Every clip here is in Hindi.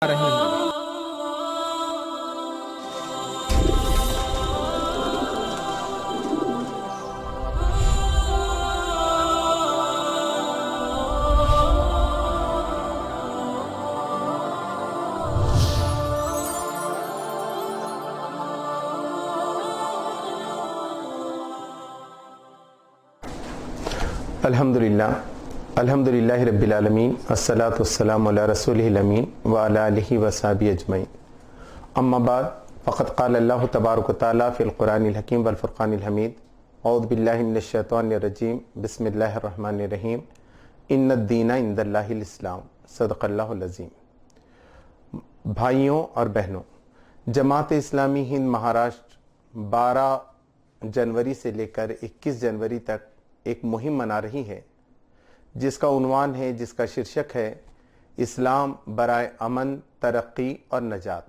रहे हैं। अल्हम्दुलिल्लाह रब्बिल आलमीन अस्सलातु वस्सलामु अला रसूलिहिल अमीन व अला आलिहि व सहबिहि अजमईन। अम्मा बाद फ़क़द क़ाल अल्लाहु तबारक व तआला फ़िल क़ुरानिल हकीम वल फ़ुरक़ानिल हमीद। औज़ु बिल्लाहि मिनश शैतानिर रजीम। बिस्मिल्लाहिर रहमानिर रहीम। इन्नद-दीना इंदल्लाहिल इस्लाम। सदक़ल्लाहुल अज़ीम। भाइयों और बहनों, जमात इस्लामी हिंद महाराष्ट्र 12 जनवरी से लेकर 21 जनवरी तक एक मुहिम मना रही है जिसका उन्वान है, जिसका शीर्षक है इस्लाम बराए अमन, तरक्की और नजात।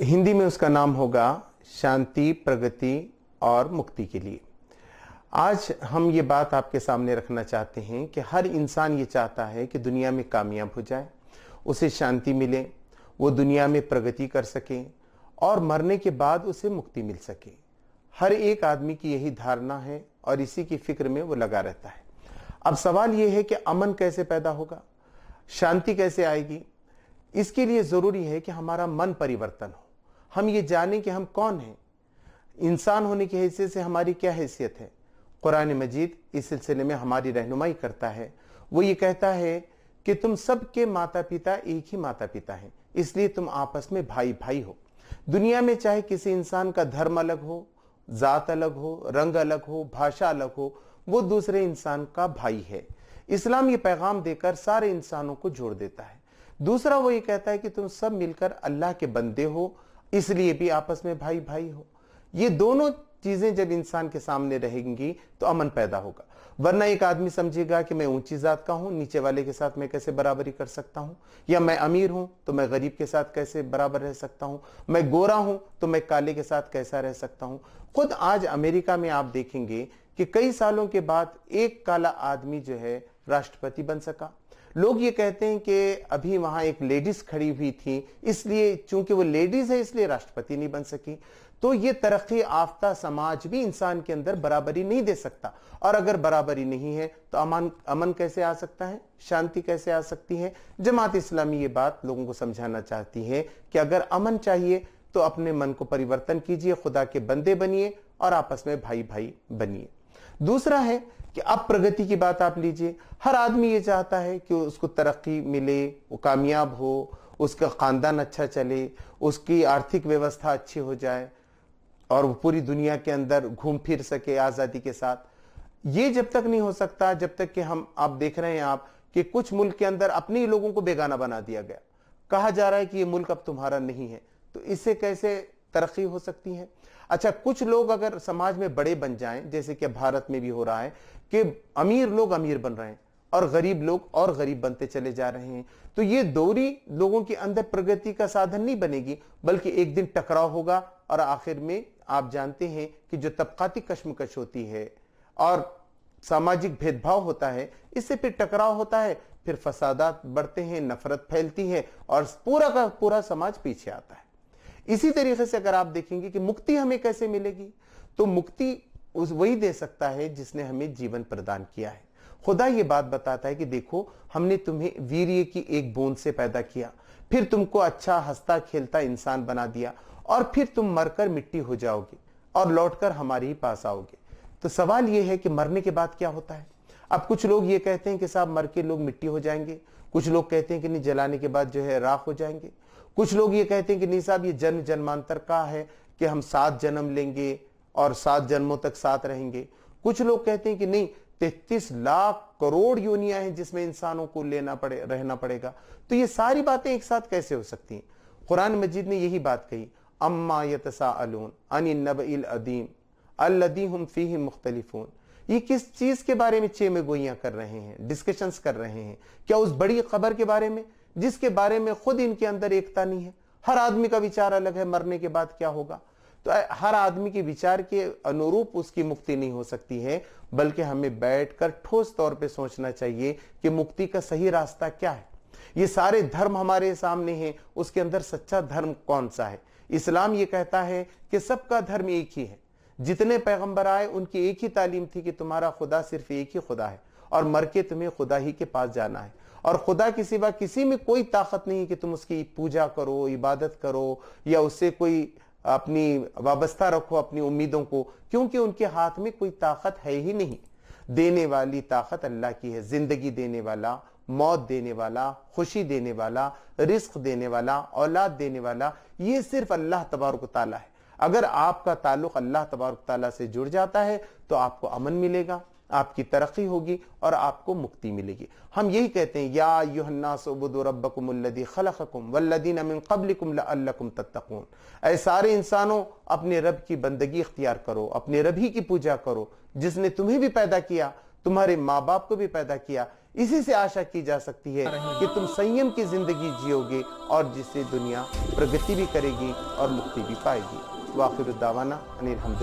हिंदी में उसका नाम होगा शांति, प्रगति और मुक्ति के लिए। आज हम ये बात आपके सामने रखना चाहते हैं कि हर इंसान ये चाहता है कि दुनिया में कामयाब हो जाए, उसे शांति मिले, वो दुनिया में प्रगति कर सके और मरने के बाद उसे मुक्ति मिल सके। हर एक आदमी की यही धारणा है और इसी की फिक्र में वो लगा रहता है। अब सवाल ये है कि अमन कैसे पैदा होगा, शांति कैसे आएगी। इसके लिए ज़रूरी है कि हमारा मन परिवर्तन हो, हम ये जानें कि हम कौन हैं, इंसान होने की हैसियत से हमारी क्या हैसियत है। कुरान मजीद इस सिलसिले में हमारी रहनुमाई करता है। वो ये कहता है कि तुम सबके माता पिता एक ही माता पिता हैं, इसलिए तुम आपस में भाई भाई हो। दुनिया में चाहे किसी इंसान का धर्म अलग हो, जात अलग हो, रंग अलग हो, भाषा अलग हो, वो दूसरे इंसान का भाई है। इस्लाम ये पैगाम देकर सारे इंसानों को जोड़ देता है। दूसरा वो ये कहता है कि तुम सब मिलकर अल्लाह के बंदे हो, इसलिए भी आपस में भाई भाई हो। ये दोनों चीजें जब इंसान के सामने रहेंगी तो अमन पैदा होगा। वरना एक आदमी समझेगा कि मैं ऊंची जात का हूं, नीचे वाले के साथ मैं कैसे बराबरी कर सकता हूं, या मैं अमीर हूं तो मैं गरीब के साथ कैसे बराबर रह सकता हूं, मैं गोरा हूं तो मैं काले के साथ कैसा रह सकता हूं। खुद आज अमेरिका में आप देखेंगे कि कई सालों के बाद एक काला आदमी जो है राष्ट्रपति बन सका। लोग ये कहते हैं कि अभी वहां एक लेडीज खड़ी हुई थी, इसलिए चूंकि वो लेडीज है इसलिए राष्ट्रपति नहीं बन सकी। तो ये तरक्की याफ्ता समाज भी इंसान के अंदर बराबरी नहीं दे सकता, और अगर बराबरी नहीं है तो अमन कैसे आ सकता है, शांति कैसे आ सकती है। जमात इस्लामी ये बात लोगों को समझाना चाहती है कि अगर अमन चाहिए तो अपने मन को परिवर्तन कीजिए, खुदा के बंदे बनिए और आपस में भाई भाई बनिए। दूसरा है कि अब प्रगति की बात आप लीजिए। हर आदमी ये चाहता है कि उसको तरक्की मिले, वो कामयाब हो, उसका खानदान अच्छा चले, उसकी आर्थिक व्यवस्था अच्छी हो जाए और वो पूरी दुनिया के अंदर घूम फिर सके आज़ादी के साथ। ये जब तक नहीं हो सकता जब तक कि आप देख रहे हैं आप कि कुछ मुल्क के अंदर अपने ही लोगों को बेगाना बना दिया गया, कहा जा रहा है कि ये मुल्क अब तुम्हारा नहीं है, तो इससे कैसे तरक्की हो सकती है। अच्छा, कुछ लोग अगर समाज में बड़े बन जाएं, जैसे कि भारत में भी हो रहा है कि अमीर लोग अमीर बन रहे हैं और गरीब लोग और गरीब बनते चले जा रहे हैं, तो ये दोहरी लोगों के अंदर प्रगति का साधन नहीं बनेगी, बल्कि एक दिन टकराव होगा और आखिर में आप जानते हैं कि जो तबकाती कशमकश होती है और सामाजिक भेदभाव होता है, इससे फिर टकराव होता है, फिर फसादात बढ़ते हैं, नफरत फैलती है और पूरा का पूरा समाज पीछे आता है। इसी तरीके से अगर आप देखेंगे कि मुक्ति हमें कैसे मिलेगी, तो मुक्ति वही दे सकता है जिसने हमें जीवन प्रदान किया है। खुदा ये बात बताता है कि देखो, हमने तुम्हें वीर्य की एक बूंद से पैदा किया, फिर तुमको अच्छा हंसता खेलता इंसान बना दिया और फिर तुम मरकर मिट्टी हो जाओगे और लौटकर हमारे ही पास आओगे। तो सवाल यह है कि मरने के बाद क्या होता है। अब कुछ लोग ये कहते हैं कि साहब मर के लोग मिट्टी हो जाएंगे, कुछ लोग कहते हैं कि नहीं, जलाने के बाद जो है राख हो जाएंगे, कुछ लोग ये कहते हैं कि नहीं साहब ये जन्म जन्मांतर का है कि हम 7 जन्म लेंगे और 7 जन्मों तक साथ रहेंगे। कुछ लोग कहते हैं कि नहीं, 33 लाख करोड़ योनियां हैं जिसमें इंसानों को रहना पड़ेगा। तो ये सारी बातें एक साथ कैसे हो सकती हैं। कुरान मजीद ने यही बात कही, अम्मा यतसाअलून अनिन नबइल अदीम अल्लज़ी हुम फीही मुख्तलिफून। ये किस चीज के बारे में में गोइयां कर रहे हैं, डिस्कशंस कर रहे हैं। क्या उस बड़ी खबर के बारे में जिसके बारे में खुद इनके अंदर एकता नहीं है। हर आदमी का विचार अलग है, मरने के बाद क्या होगा। तो हर आदमी के विचार के अनुरूप उसकी मुक्ति नहीं हो सकती है, बल्कि हमें बैठकर ठोस तौर पे सोचना चाहिए कि मुक्ति का सही रास्ता क्या है। ये सारे धर्म हमारे सामने हैं, उसके अंदर सच्चा धर्म कौन सा है? इस्लाम ये कहता है कि सबका धर्म एक ही है। जितने पैगंबर आए उनकी एक ही तालीम थी कि तुम्हारा खुदा सिर्फ एक ही खुदा है और मर के तुम्हें खुदा ही के पास जाना है, और खुदा के सिवा किसी में कोई ताकत नहीं कि तुम उसकी पूजा करो, इबादत करो या उससे कोई अपनी वाबस्ता रखो अपनी उम्मीदों को, क्योंकि उनके हाथ में कोई ताकत है ही नहीं। देने वाली ताकत अल्लाह की है, जिंदगी देने वाला, मौत देने वाला, खुशी देने वाला, रिस्क देने वाला, औलाद देने वाला, ये सिर्फ अल्लाह तबारक तआला है। अगर आपका ताल्लुक अल्लाह तबारक तआला से जुड़ जाता है तो आपको अमन मिलेगा, आपकी तरक्की होगी और आपको मुक्ति मिलेगी। हम यही कहते हैं, या अय्युहन्नास उबुदू रब्बकुमुल्लज़ी खलक़कुम वल्लज़ीना मिन क़ब्लिकुम लअल्लकुम तत्तक़ून। ऐ सारे इंसानों, अपने रब की बंदगी इख्तियार करो, अपने रब ही की पूजा करो जिसने तुम्हें भी पैदा किया, तुम्हारे माँ बाप को भी पैदा किया। इसी से आशा की जा सकती है कि तुम संयम की जिंदगी जियोगे और जिससे दुनिया प्रगति भी करेगी और मुक्ति भी पाएगी। वाखिर दावाना अनिल हम्दुलिल्लाह।